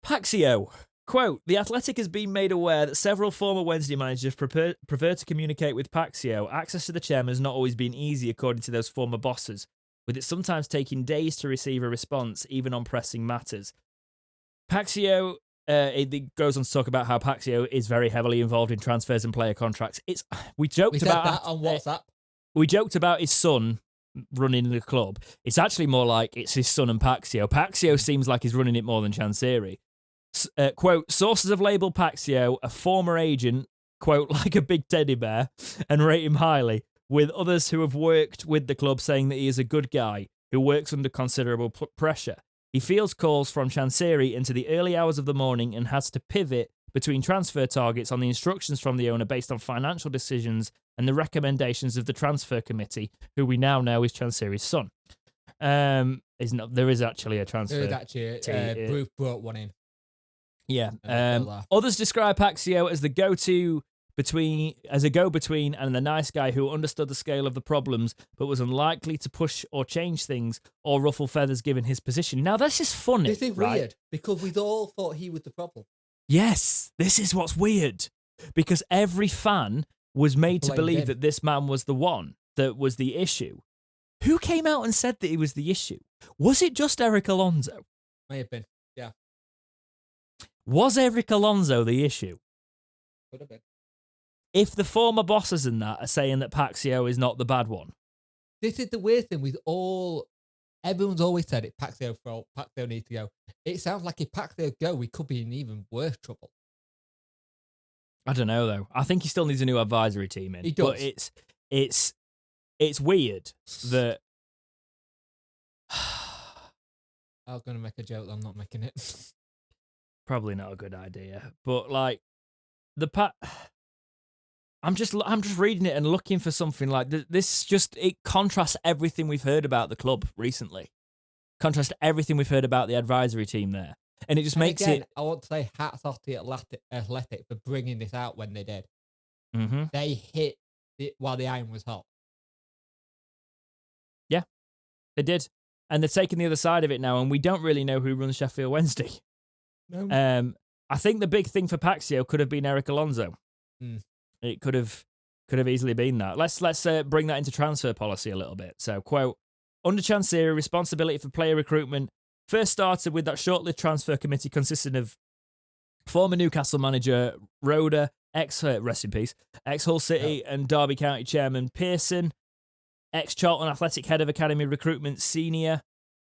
PAIXAO. Quote, the Athletic has been made aware that several former Wednesday managers prefer to communicate with PAIXAO. Access to the chairman has not always been easy, according to those former bosses, with it sometimes taking days to receive a response, even on pressing matters. PAIXAO, it goes on to talk about how PAIXAO is very heavily involved in transfers and player contracts. We said that on WhatsApp. We joked about his son running the club. It's actually more like it's his son and PAIXAO. PAIXAO seems like he's running it more than Chansiri. Quote, sources have labelled PAIXAO a former agent, quote, like a big teddy bear, and rate him highly, with others who have worked with the club saying that he is a good guy who works under considerable pressure. He fields calls from Chansiri into the early hours of the morning and has to pivot between transfer targets on the instructions from the owner based on financial decisions and the recommendations of the transfer committee, who we now know is Chansiri's son. There is actually a transfer. There is actually Bruce brought one in. Yeah. Others describe PAIXAO as the go-between and the nice guy who understood the scale of the problems but was unlikely to push or change things or ruffle feathers given his position. Now, this is funny. This is weird because we all thought he was the problem. Yes, this is what's weird because every fan was made to believe that this man was the one that was the issue. Who came out and said that he was the issue? Was it just Eric Alonso? May have been, yeah. Was Eric Alonso the issue? Could have been. If the former bosses and that are saying that PAIXAO is not the bad one. This is the weird thing with everyone's always said it, PAIXAO fault, PAIXAO needs to go. It sounds like if PAIXAO go, we could be in even worse trouble. I don't know though. I think he still needs a new advisory team in. He does. But it's weird that I was going to make a joke, I'm not making it. Probably not a good idea. But like I'm just reading it and looking for something like this. It contrasts everything we've heard about the club recently. Contrast everything we've heard about the advisory team there, and it just makes it. I want to say hats off to Athletic for bringing this out when they did. Mm-hmm. They hit it while the iron was hot. Yeah, they did, and they're taking the other side of it now, and we don't really know who runs Sheffield Wednesday. No. I think the big thing for PAIXAO could have been Eric Alonso. It could have easily been that. Let's bring that into transfer policy a little bit. So, quote, under Chansiri, responsibility for player recruitment first started with that short-lived transfer committee consisting of former Newcastle manager Roda, rest in peace, ex-Hull City and Derby County chairman Pearson, ex-Charlton Athletic head of academy recruitment Senior,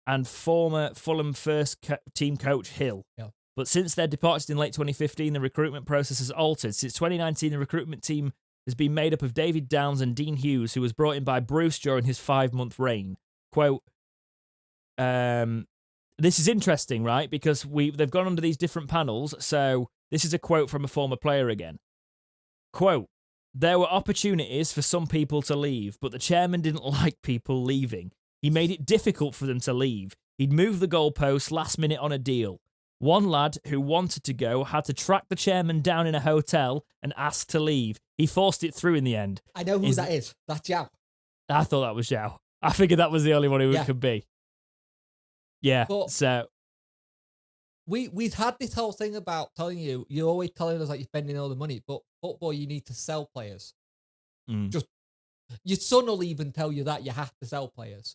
and former Fulham first team coach Hill. Yeah. But since their departure in late 2015, the recruitment process has altered. Since 2019, the recruitment team has been made up of David Downs and Dean Hughes, who was brought in by Bruce during his 5-month reign. Quote, this is interesting, right? Because they've gone under these different panels. So this is a quote from a former player again. Quote, there were opportunities for some people to leave, but the chairman didn't like people leaving. He made it difficult for them to leave. He'd move the goalposts last minute on a deal. One lad who wanted to go had to track the chairman down in a hotel and ask to leave. He forced it through in the end. I know who that is. That's Zhao. I thought that was Zhao. I figured that was the only one who it could be. Yeah, but so... We've had this whole thing about telling you're always telling us like you're spending all the money, but football, you need to sell players. Just your son will even tell you that you have to sell players.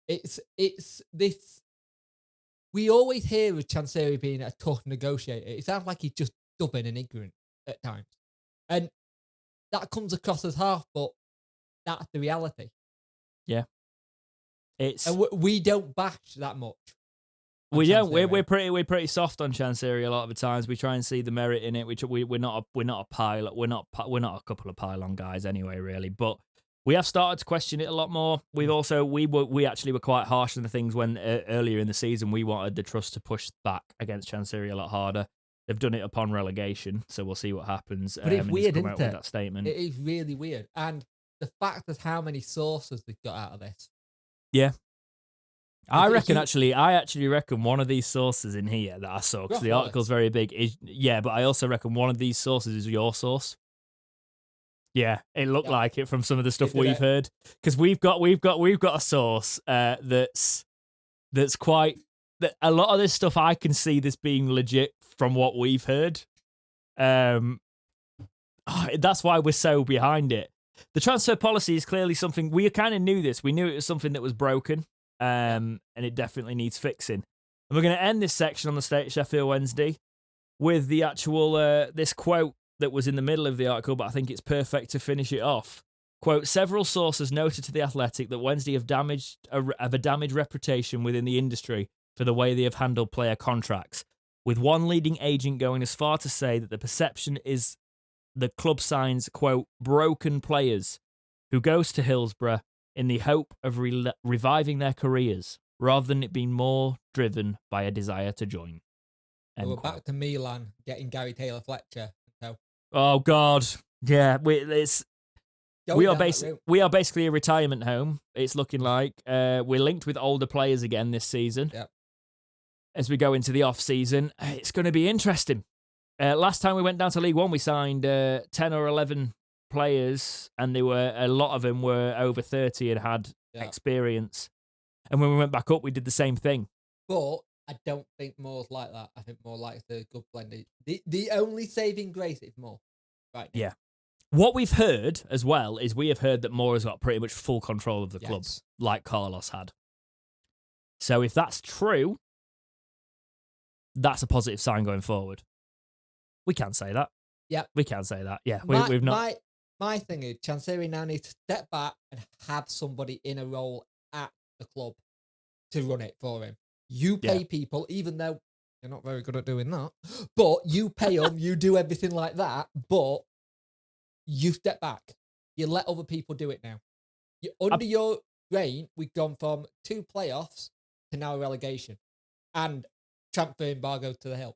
It's this... We always hear of Chansiri being a tough negotiator. It sounds like he's just stubborn and ignorant at times. And that comes across as half, but that's the reality. Yeah. And we don't bash that much. We don't. We're pretty soft on Chansiri a lot of the times. We try and see the merit in it. We're not a pilot. We're not a couple of pylon guys anyway, really. But we have started to question it a lot more. We've also we actually were quite harsh on the things when earlier in the season we wanted the trust to push back against Chansiri a lot harder. They've done it upon relegation, so we'll see what happens. But it's weird, isn't it? With that statement. It is really weird, and the fact of how many sources they've got out of this. Yeah. I actually reckon one of these sources in here that I saw, because the article's very big, but I also reckon one of these sources is your source. Yeah, it looked like it from some of the stuff we've heard, because we've got a source that's quite a lot of this stuff I can see this being legit from what we've heard. That's why we're so behind it. The transfer policy is clearly something we kind of knew this. We knew it was something that was broken, and it definitely needs fixing. And we're going to end this section on the State of Sheffield Wednesday with the actual this quote that was in the middle of the article, but I think it's perfect to finish it off. Quote, several sources noted to The Athletic that Wednesday have a damaged reputation within the industry for the way they have handled player contracts, with one leading agent going as far to say that the perception is the club signs, quote, broken players who goes to Hillsborough in the hope of reviving their careers, rather than it being more driven by a desire to join. We're back to Milan getting Gary Taylor-Fletcher. So. Oh, God. Yeah, we are basically a retirement home, it's looking like. We're linked with older players again this season. Yep. As we go into the off-season, it's going to be interesting. Last time we went down to League One, we signed 10 or 11 players, and a lot of them were over 30 and had experience. And when we went back up, we did the same thing. But I don't think Moore's like that. I think more like the good blended. The only saving grace is Moore right now. Yeah. What we've heard as well is we have heard that Moore has got pretty much full control of the club, like Carlos had. So if that's true, that's a positive sign going forward. We can say that. Yeah. We can say that. Yeah. We've not. My thing is, Chansiri now needs to step back and have somebody in a role at the club to run it for him. You pay people, even though you're not very good at doing that, but you pay them, you do everything like that, but you step back. You let other people do it now. Under your reign, we've gone from 2 playoffs to now a relegation and transfer embargo to the Hill.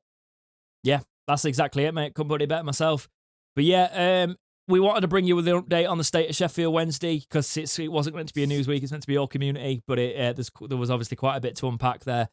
Yeah, that's exactly it, mate. Couldn't put it better myself. But yeah, we wanted to bring you with an update on the State of Sheffield Wednesday because it wasn't meant to be a news week. It's meant to be all community, but there was obviously quite a bit to unpack there.